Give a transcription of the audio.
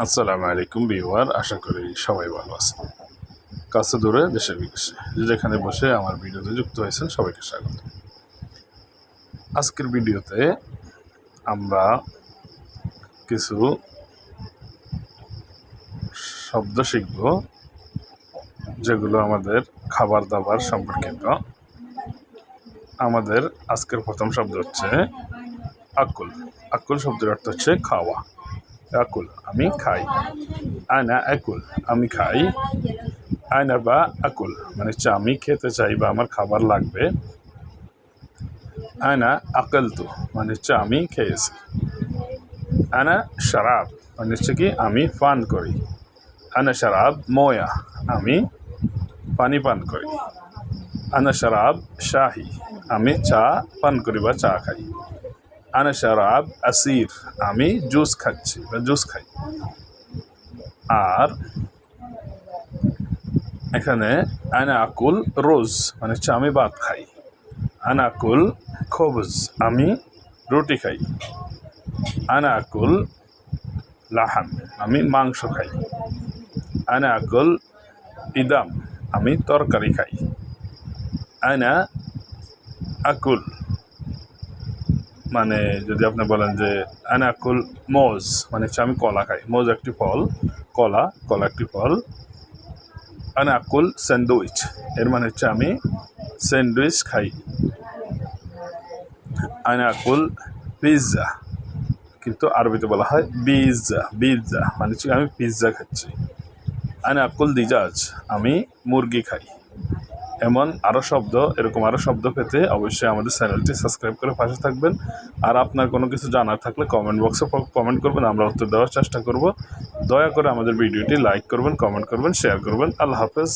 আসসালামু আলাইকুম ভিউয়ার, আশা করি সবাই ভালো আছেন। কাছে দূরে দেশে বিদেশে যেখানে বসে আমার ভিডিওতে যুক্ত হয়েছেন সবাইকে স্বাগত। আজকের ভিডিওতে আমরা কিছু শব্দ শিখব যেগুলো আমাদের খাবার দাবার সম্পর্কিত। আমাদের আজকের প্রথম শব্দ হচ্ছে আকুল। আকুল শব্দের অর্থ হচ্ছে খাওয়া। আকুল আমি খাই। আনা আকুল আমি খাই। আয়না বা আকুল মানে হচ্ছে আমি খেতে চাই বা আমার খাবার লাগবে। আয়না আকালতু মানে হচ্ছে আমি খেয়েছি। আনা শারাব মানে হচ্ছে কি আমি পান করি। আনা শারাব ময়া আমি পানি পান করি। আনা শারাব শাহি আমি চা পান করি বা চা খাই। আনা শারাব আসির আমি জুস খাচ্ছি বা জুস খাই। আর এখানে আনা আকুল রোজ মানে হচ্ছে আমি ভাত খাই। আনা আকুল খবজ আমি রুটি খাই। আনা আকুল লাহাম আমি মাংস খাই। আনা আকুল ইদাম আমি তরকারি খাই। আনা আকুল মানে যদি আপনি বলেন যে আনা আকুল মোজ মানে হচ্ছে আমি কলা খাই। মোজ একটি ফল, কলা একটি ফল। আনা আকুল স্যান্ডউইচ এর মানে হচ্ছে আমি স্যান্ডউইচ খাই। আনা আকুল পিৎজা কিন্তু আরবিতে বলা হয় পিৎজা মানে হচ্ছে আমি পিৎজা খাচ্ছি। আনা আকুল দিজাজ আমি মুরগি খাই। এরকম আরও শব্দ পেতে অবশ্যই আমাদের চ্যানেলটি সাবস্ক্রাইব করে পাশে থাকবেন। আর আপনার কোনো কিছু জানার থাকলে কমেন্ট বক্সে কমেন্ট করবেন, আমরা উত্তর দেওয়ার চেষ্টা করব। দয়া করে আমাদের ভিডিওটি লাইক করবেন, কমেন্ট করবেন, শেয়ার করবেন। আল্লাহ হাফেজ।